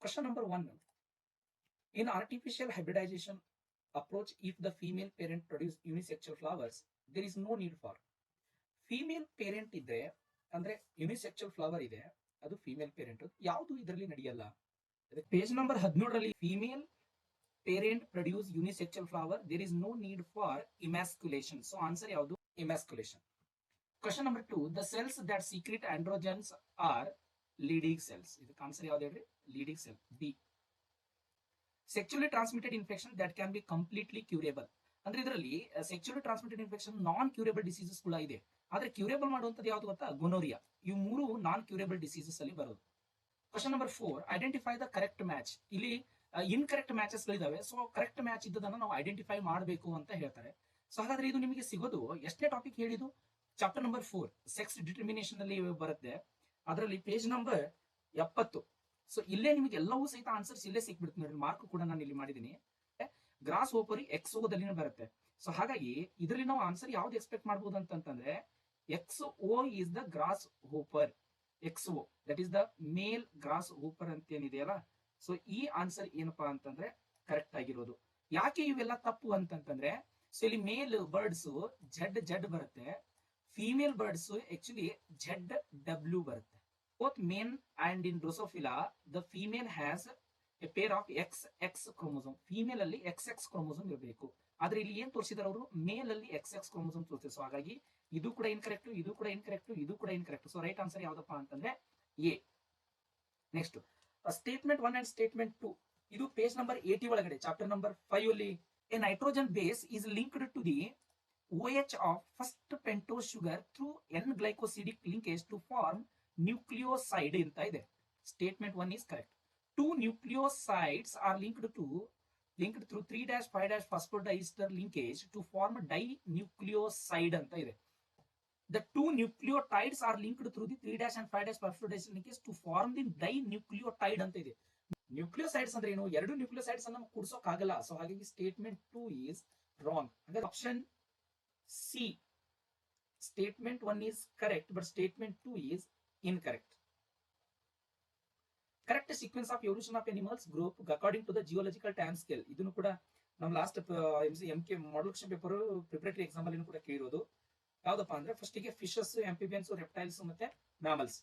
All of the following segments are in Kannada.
Question number 1. In artificial hybridization approach, if the female parent produce unisexual flowers, there is no need for. Female parent ಇದ್ರೆ ಅಂದ್ರೆ ಯುನಿಸೆಕ್ಚುವಲ್ ಫ್ಲವರ್ ಇದೆ, ಅದು ಫೀಮೇಲ್ ಪೇರೆಂಟ್, ಯಾವುದು ಇದರಲ್ಲಿ ನಡೆಯಲ್ಲ. ಪೇಜ್ ನಂಬರ್ 17ರಲ್ಲಿ female parent produce unisexual flower, there is no need for emasculation. So answer ಯಾವುದು? Emasculation. Question number 2. The cells that secrete androgens are Leydig cells. ಇದಕ್ಕೆ ಆನ್ಸರ್ ಯಾವ್ದು ಹೇಳ್ರಿ? Leydig cell, B. Sexually transmitted infection that can be completely curable. ಅಂದ್ರೆ ಇದರಲ್ಲಿ sexually transmitted infection non curable diseases ಕೂಡ ಇದೆ, ಆದ್ರೆ ಕ್ಯೂರೇಬಲ್ ಮಾಡುವಂತದ್ದು ಯಾವ್ದು ಗೊತ್ತಾ? ಗೊನೋರಿಯಾ. ಇವು ಮೂರು ನಾನ್ ಕ್ಯೂರೇಬಲ್ ಡಿಸೀಸಸ್ ಅಲ್ಲಿ ಬರೋದು. Question number 4. Identify the correct match. ಇಲ್ಲಿ ಇನ್ಕರೆಕ್ಟ್ ಮ್ಯಾಚಸ್ ಗಳಿದಾವೆ, ಸೊ ಕರೆಕ್ಟ್ ಮ್ಯಾಚ್ ಇದ್ದದನ್ನ ನಾವು ಐಡೆಂಟಿಫೈ ಮಾಡಬೇಕು ಅಂತ ಹೇಳ್ತಾರೆ. ಸೊ ಹಾಗಾದ್ರೆ ಇದು ನಿಮಗೆ ಸಿಗೋದು ಎಷ್ಟನೇ ಟಾಪಿಕ್ ಹೇಳಿದು? ಚಾಪ್ಟರ್ ನಂಬರ್ 4 ಸೆಕ್ಸ್ ಡಿಟರ್ಮಿನೇಷನ್ ಅಲ್ಲಿ ಬರುತ್ತೆ, ಅದರಲ್ಲಿ ಪೇಜ್ ನಂಬರ್ 70. ಸೊ ಇಲ್ಲೇ ನಿಮಗೆ ಎಲ್ಲವೂ ಸಹಿತ ಆನ್ಸರ್ಸ್ ಇಲ್ಲೇ ಸಿಕ್ಬಿಡುತ್ತೆ ನೋಡಿ. ಮಾರ್ಕ್ ಕೂಡ ನಾನು ಇಲ್ಲಿ ಮಾಡಿದೀನಿ. ಗ್ರಾಸ್ ಹೋಪರಿ ಎಕ್ಸ್ಒದಲ್ಲಿ ಬರುತ್ತೆ. ಸೊ ಹಾಗಾಗಿ ಇದರಲ್ಲಿ ನಾವು ಆನ್ಸರ್ ಯಾವ್ದು ಎಕ್ಸ್ಪೆಕ್ಟ್ ಮಾಡಬಹುದು ಅಂತಂದ್ರೆ XO is the grasshopper. XO that is the male grasshopper ಅಂತ ಏನಿದೆಯಲ್ಲ, ಸೊ ಈ ಆನ್ಸರ್ ಏನಪ್ಪಾ ಅಂತಂದ್ರೆ ಕರೆಕ್ಟ್ ಆಗಿರೋದು. ಯಾಕೆ ಇವೆಲ್ಲ ತಪ್ಪು ಅಂತಂದ್ರೆ, ಸೊ ಇಲ್ಲಿ ಮೇಲ್ ಬರ್ಡ್ಸ್ ZZ ಬರುತ್ತೆ, ಫೀಮೇಲ್ ಬರ್ಡ್ಸ್ ಆಕ್ಚುಲಿ ZW ಬರುತ್ತೆ. Both main and in Drosophila the female has A pair of XX chromosome. Female ಅಲ್ಲಿ XX ಕ್ರೋಮೋಸೋಮ್ ಇರಬೇಕು, ಆದ್ರೆ ಇಲ್ಲಿ ಏನ್ ತೋರಿಸಿದಾರೆ ಅವರು? ಮೇಲ್ ಅಲ್ಲಿ XX ಕ್ರೋಮೋಸೋಮ್ ತೋರಿಸಿದ್ರು. ಸೊ ಹಾಗಾಗಿ ಇದು ಕೂಡ ಇನ್ಕರೆಕ್ಟ್, ಇದು ಕೂಡ ಇನ್ಕರೆಕ್ಟ್, ಇದು ಕೂಡ ಇನ್ಕರೆಕ್ಟ್. ಸೊ ರೈಟ್ ಆನ್ಸರ್ ಯಾವ್ದಪ್ಪ ಅಂತಂದ್ರೆ A. Next statement 1 and statement 2. ಇದು ಪೇಜ್ ನಂಬರ್ 80 ಒಳಗಡೆ ಚಾಪ್ಟರ್ ನಂಬರ್ 5 ಅಲ್ಲಿ a nitrogen base is linked to the OH of first pentose sugar through N glycosidic linkage to form nucleoside ಅಂತ ಇದೆ. Statement 1 is correct. 2 nucleosides are linked through 3'5' phosphodiester linkage to form dinucleoside ಅಂತ ಇದೆ. The 2 nucleotides are linked through the 3' and 5' phosphodiester linkage to form the dinucleotide ಅಂತ ಇದೆ. ನ್ಯೂಕ್ಲಿಯೋಸೈಡ್ಸ್ ಅಂದ್ರೆ ಏನು? ಎರಡು ನ್ಯೂಕ್ಲಿಯೋಸೈಡ್ಸ್ ಅನ್ನು ಕೂಡಿಸೋಕ್ ಆಗಲ್ಲ. ಸೊ ಹಾಗಾಗಿ ಸ್ಟೇಟ್ಮೆಂಟ್ 2 is wrong. ಹಾಗಾದ್ರೆ ಆಪ್ಷನ್ ಸಿ, ಸ್ಟೇಟ್ಮೆಂಟ್ 1 is correct but statement 2 is incorrect. Correct sequence of evolution of animals group according to the geological time scale. ಇದನ್ನು ಕೂಡ ನಮ್ಮ last MK model question paper preparatory exam ಅಲ್ಲಿ ಕೂಡ ಕೇಳಿರೋದು. ಯಾವ್ದಪ್ಪ ಅಂದ್ರೆ ಫಸ್ಟ್ ಗೆ ಫಿಶಸ್, ಆಂಫಿಬಿಯನ್ಸ್, ರೆಪ್ಟೈಲ್ಸ್ ಮತ್ತೆ mammals.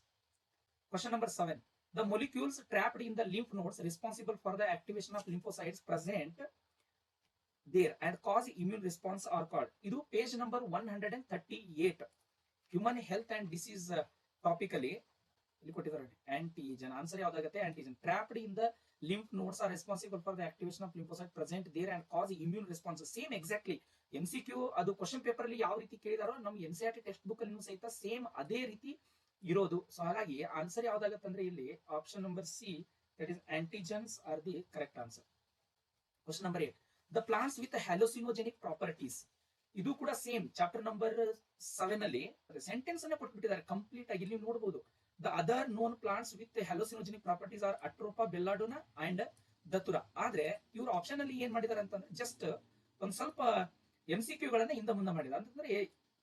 Question number 7. The molecules trapped in the lymph nodes responsible for the activation of lymphocytes present there and cause immune response are called. ಇದು page number 138 human health and disease topic ಅಲ್ಲಿ ಇಲ್ಲಿ ಕೊಟ್ಟಿದ್ದಾರೆ. ಆಂಟಿಜನ್ ಆನ್ಸರ್ ಯಾವ್ದಾಗುತ್ತೆ? Antigen. Trapped in the lymph nodes are responsible for the activation of lymphocyte present there and cause immune response. Same exactly MCQ ಅದು ಕ್ವಶನ್ ಪೇಪರ್ ಅಲ್ಲಿ ಯಾವ ರೀತಿ ಕೇಳಿದಾರೋ ನಮ್ಮ NCERT ಟೆಕ್ಸ್ಟ್ ಬುಕ್ ಅಲ್ಲಿ ಸಹಿತ ಸೇಮ್ ಅದೇ ರೀತಿ ಇರೋದು. ಸೊ ಹಾಗಾಗಿ ಆನ್ಸರ್ ಯಾವ್ದಾಗುತ್ತೆ ಅಂದ್ರೆ ಇಲ್ಲಿ option number C, that is antigens are the correct answer. Question number 8. The plants with hallucinogenic properties. ಇದು ಕೂಡ ಸೇಮ್ ಚಾಪ್ಟರ್ ನಂಬರ್ 7 ಅಲ್ಲಿ ಸೆಂಟೆನ್ಸ್ ಅನ್ನ ಕೊಟ್ಬಿಟ್ಟಿದ್ದಾರೆ ಕಂಪ್ಲೀಟ್ ಆಗಿ. ಇಲ್ಲಿ ನೋಡಬಹುದು the other known plants with hallucinogenic properties are Atropa, belladonna and datura. ಆದ್ರೆ ಇವರು ಆಪ್ಷನ್ ಅಲ್ಲಿ ಏನ್ ಮಾಡಿದಾರೆ ಅಂತಂದ್ರೆ ಜಸ್ಟ್ ಒಂದ್ ಸ್ವಲ್ಪ MCQ ಗಳನ್ನ ಹಿಂದೆ ಮುಂದೆ ಮಾಡಿದ್ದಾರೆ. ಅಂತಂದ್ರೆ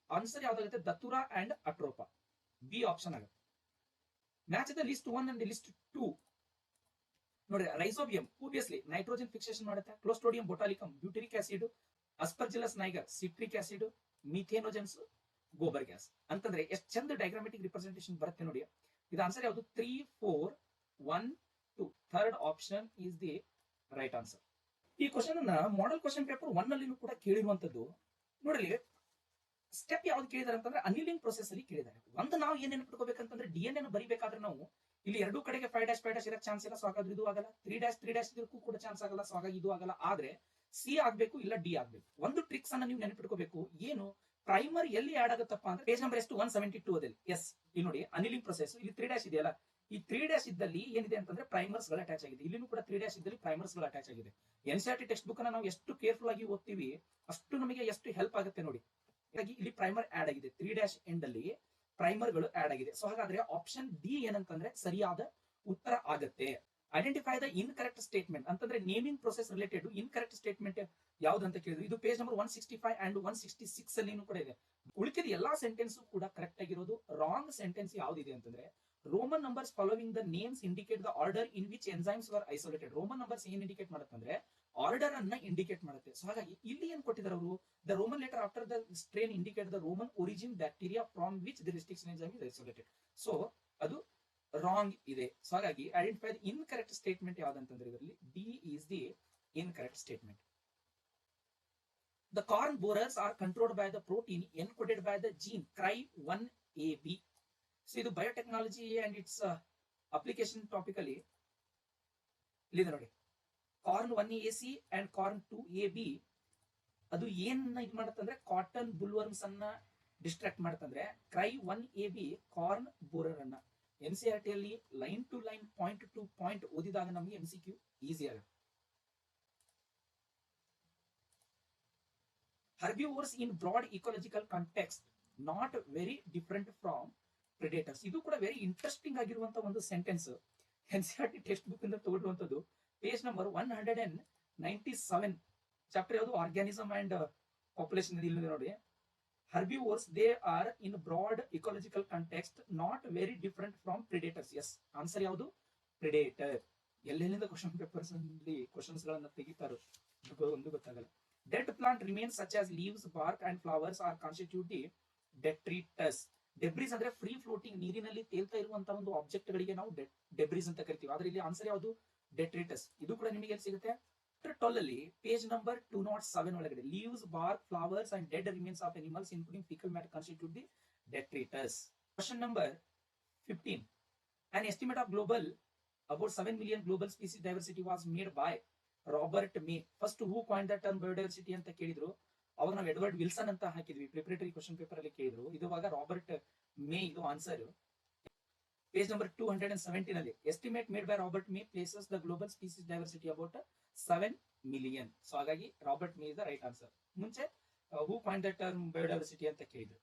ಆನ್ಸರ್ ಯಾವ್ದಾಗುತ್ತೆ? Datura and Atropa, B option ಆಗುತ್ತೆ. Match the list 1 and list 2. ನೋಡಿ, ರೈಸೋಬಿಯಂ ಓಬಿಯಸ್ಲಿ ನೈಟ್ರೋಜನ್ ಫಿಕ್ಸೇಷನ್ ಮಾಡುತ್ತೆ, Clostridium botulinum butyric acid, Aspergillus niger citric acid, methanogens gobar gas. ಅಂತಂದ್ರೆ ಎಷ್ಟು ಚಂದ ಡಯಾಗ್ರಾಮೆಟಿಕ್ ರಿಪ್ರೆಸೆಂಟೇಷನ್ ಬರುತ್ತೆ ನೋಡಿ. ಇದು ಆನ್ಸರ್ ಯಾವುದು? 3, 4, 1, 2. Third option is the right answer. ಈ ಕ್ವಶನ್ ಅನ್ನ ಮಾಡೆಲ್ ಕ್ವಶನ್ ಪೇಪರ್ 1 ಅಲ್ಲಿ ಕೂಡ ಕೇಳಿರುವಂತದ್ದು. ನೋಡಲಿ ಸ್ಟೆಪ್ ಯಾವ್ದು ಕೇಳಿದಾರೆ ಅಂತಂದ್ರೆ ಅನಿಲಿಂಗ್ ಪ್ರೊಸೆಸ್ ಅಲ್ಲಿ ಕೇಳಿದ್ದಾರೆ. ಒಂದು ನಾವು ಏನೇನು ಪಡ್ಕೋಬೇಕಂತಂದ್ರೆ DNA ಬರಿಬೇಕಾದ್ರೆ ನಾವು ಇಲ್ಲಿ ಎರಡೂ ಕಡೆಗೆ 5' ಇರಕ್ ಚಾನ್ಸ್ ಇಲ್ಲ. ಸೊ ಹಾಗಾದ್ರೆ ಇದು ಆಗಲ್ಲ. 3' ಇದಕ್ಕೂ ಕೂಡ ಚಾನ್ಸ್ ಆಗಲ್ಲ. ಸೊ ಹಾಗಾಗಿ ಇದು ಆಗಲ್ಲ. ಆದ್ರೆ ಸಿ ಆಗ್ಬೇಕು ಇಲ್ಲ ಡಿ ಆಗ್ಬೇಕು. ಒಂದು ಟ್ರಿಕ್ಸ್ ಅನ್ನ ನೀವು ನೆನಪಿಟ್ಕೋಬೇಕು. ಏನು? ಪ್ರೈಮರ್ ಎಲ್ಲಿ ಆಡ್ ಆಗುತ್ತಪ್ಪ ಅಂದ್ರೆ ಪೇಜ್ ನಂಬರ್ ಎಷ್ಟು 172 ಅದಲ್ಲಿ. ಎಸ್, ಇಲ್ಲಿ ನೋಡಿ ಅನಿಲಿಂಗ್ ಪ್ರೊಸೆಸ್ ಇಲ್ಲಿ 3' ಇದೆಯಲ್ಲ, ಈ 3' ಇದ್ದಲ್ಲಿ ಏನಿದೆ ಅಂತಂದ್ರೆ ಪ್ರೈಮರ್ಸ್ ಗಳು ಅಟ್ಯಾಚ್ ಆಗಿದೆ. ಇಲ್ಲಿನೂ ಕೂಡ 3' ಇದ್ದಲ್ಲಿ ಪ್ರೈಮರ್ಸ್ ಗಳು ಅಟ್ಯಾಚ್ ಆಗಿದೆ. NCERT ಟೆಕ್ಸ್ಟ್ ಬುಕ್ ಅನ್ನ ನಾವು ಎಷ್ಟು ಕೇರ್ಫುಲ್ ಆಗಿ ಓದ್ತೀವಿ ಅಷ್ಟು ನಮಗೆ ಎಷ್ಟು ಹೆಲ್ಪ್ ಆಗುತ್ತೆ ನೋಡಿ. ಹಾಗಾಗಿ ಇಲ್ಲಿ ಪ್ರೈಮರ್ ಆಡ್ ಆಗಿದೆ, 3' ಎಂಡ್ ಅಲ್ಲಿ ಪ್ರೈಮರ್ ಗಳು ಆಡ್ ಆಗಿದೆ. ಸೊ ಹಾಗಾದ್ರೆ ಆಪ್ಷನ್ ಡಿ ಏನಂತಂದ್ರೆ ಸರಿಯಾದ ಉತ್ತರ ಆಗುತ್ತೆ. ಐಡೆಂಟಿಫೈ ದ ಇನ್ಕರೆಕ್ಟ್ ಸ್ಟೇಟ್ಮೆಂಟ್ ಅಂತಂದ್ರೆ naming process related incorrect statement ಯಾವ್ದು ಅಂತ ಕೇಳಿದ್ರು. ಇದು ಪೇಜ್ ನಂಬರ್ 165 ಅಂಡ್ 166 ಅಲ್ಲಿ ಕೂಡ ಇದೆ. ಉಳಿಕೆದ ಎಲ್ಲಾ ಸೆಂಟೆನ್ಸ್ ಕೂಡ ಕರೆಕ್ಟ್ ಆಗಿರೋದು. ರಾಂಗ್ ಸೆಂಟೆನ್ಸ್ ಯಾವ್ದಿದೆ ಅಂತಂದ್ರೆ Roman numbers following the names indicate the order in which enzymes var isolated. Roman numbers ಏನ್ ಇಂಡಿಕೇಟ್ ಮಾಡುತ್ತೆ ಅಂದ್ರೆ ಆರ್ಡರ್ ಅನ್ನ ಇಂಡಿಕೇಟ್ ಮಾಡುತ್ತೆ. ಸೊ ಹಾಗಾಗಿ ಇಲ್ಲಿ ಏನ್ ಕೊಟ್ಟಿದ್ದಾರೆ ಅವರು, the Roman letter after the strain indicate the Roman origin bacteria from which the restriction enzyme is isolated. So ಅದು ರಾಂಗ್ ಇದೆ. ಸೊ ಹಾಗಾಗಿ ಐಡೆಂಟಿಫೈ ದ ಇನ್ಕರೆಕ್ಟ್ ಸ್ಟೇಟ್ಮೆಂಟ್ ಯಾವ್ದಂತಂದ್ರೆ ಇದರಲ್ಲಿ D is the incorrect statement. The corn borers are controlled by the protein encoded by the gene CRY1AB. So ಇದು ಬಯೋಟೆಕ್ನಾಲಜಿ ಅಂಡ್ ಇಟ್ಸ್ ಅಪ್ಲಿಕೇಶನ್ ಟಾಪಿಕಲಿ ಇಲ್ಲಿ ನೋಡಿ, corn 1AC and corn 2AB ಅದು ಏನ್ ಇದು ಮಾಡುತ್ತಂದ್ರೆ ಕಾಟನ್ ಬುಲ್ವರ್ಮ್ಸ್ ಅನ್ನ ಡಿಸ್ಟ್ರಾಕ್ಟ್ ಮಾಡುತ್ತಂದ್ರೆ CRY1AB ಕಾರ್ನ್ ಬೋರರ್ ಅನ್ನ NCERT ಅಲ್ಲಿ line to line point to point ಓದಿದಾಗ ನಮಗೆ MCQ ಈಸಿ ಆಗುತ್ತೆ. Herbivores in broad ecological context not very different from predators. ಇದು ಕೂಡ ವೆರಿ ಇಂಟ್ರೆಸ್ಟಿಂಗ್ ಆಗಿರುವಂತ ಒಂದು ಸೆಂಟೆನ್ಸ್. NCERT ಟೆಕ್ಸ್ಟ್ ಬುಕ್ ಇಂದ ತಗೊಂಡಿರುವಂತದ್ದು. ಪೇಜ್ ನಂಬರ್ 197, ಚಾಪ್ಟರ್ ಯಾವುದು, ಆರ್ಗ್ಯಾನಿಸಮ್ ಅಂಡ್ ಪಾಪ್ಯುಲೇಷನ್. ಇಲ್ಲಿ ನೋಡಿ, herbivores they are in broad ecological context not very different from predators. Yes, answer ಯಾವುದು, ಪ್ರಿಡೇಟರ್. ಎಲ್ಲೆಲ್ಲಿಂದ ಕ್ವಶನ್ ಪೇಪರ್ಸ್ ಅಲ್ಲಿ ಕ್ವಶನ್ಸ್ ಗಳನ್ನ ತೆಗಿತಾರೋ ಒಂದು ಗೊತ್ತಾಗಲ್ಲ. Dead plant remains such as leaves, bark and flowers are constitute the detritus. Debris ಅಂದ್ರೆ ಫ್ರೀ ಫ್ಲೋಟಿಂಗ್ ನೀರಿನಲ್ಲಿ ತೇಲ್ತಾ ಇರುವಂತಹ ಒಂದು ಆಬ್ಜೆಕ್ಟ್ ಗಳಿಗೆ ನಾವು ಡೆಬ್ರಿಸ್ ಅಂತ ಕರಿತೀವಿ. ಆದ್ರೆ ಇಲ್ಲಿ ಆನ್ಸರ್ ಯಾವುದು, ಡೆಟ್ರಿಟಸ್. ಇದು ಕೂಡ ನಿಮಗೆ ಎಲ್ಲಿ ಸಿಗುತ್ತೆ, ಚಾಪ್ಟರ್ 12 ಅಲ್ಲಿ ಪೇಜ್ ನಂಬರ್ 207 ಒಳಗಡೆ leaves, bark, flowers and dead remains of animals including fickle matter constitute the detritus. Question number 15. An estimate of global about 7 million global species diversity was made by Robert May. First who coined the term biodiversity ಅಂತ ಕೇಳಿದ್ರು, ಅವಾಗ ನಾವು ಎಡ್ವರ್ಡ್ ವಿಲ್ಸನ್ ಅಂತ ಹಾಕಿದ್ವಿ, ಪ್ರಿಪರೇಟರಿ ಕ್ವಶನ್ ಪೇಪರ್ ಅಲ್ಲಿ ಕೇಳಿದ್ರು. ಇದುವಾಗ ರಾಬರ್ಟ್ ಮೇ ಇದು ಆನ್ಸರ್. ಪೇಜ್ ನಂಬರ್ 217 ಅಲ್ಲಿ estimate made by Robert May places the global species diversity about 7 million. So ಹಾಗಾಗಿ Robert May is the right answer. ಮುಂಚೆ who coined the term biodiversity ಅಂತ ಕೇಳಿದ್ರು.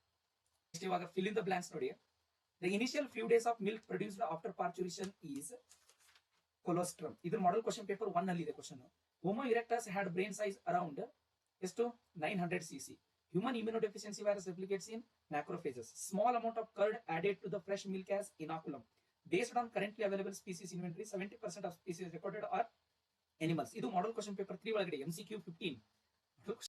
ಇವಾಗ ಫಿಲ್ ಇನ್ ದ ಬ್ಲಾಂಕ್ಸ್ ನೋಡಿ. The initial few days of milk produced after parturition is colostrum. ಇದು ಮಾಡೆಲ್ ಕ್ವಶನ್ ಪೇಪರ್ 1 ಅಲ್ಲಿ ಇದೆ question. Homo erectus had brain size around ಎಷ್ಟು, 900 cc. Human immunodeficiency virus ರೆಪ್ಲಿಕೇಟ್ಸ್ in macrophages. Small amount of curd added to the fresh milk as inoculum. Based on currently available species inventory 70% of species recorded are animals. ಇದು ಮಾಡೆಲ್ ಕ್ವಶನ್ ಪೇಪರ್ 3 ಒಳಗಡೆ MCQ 15.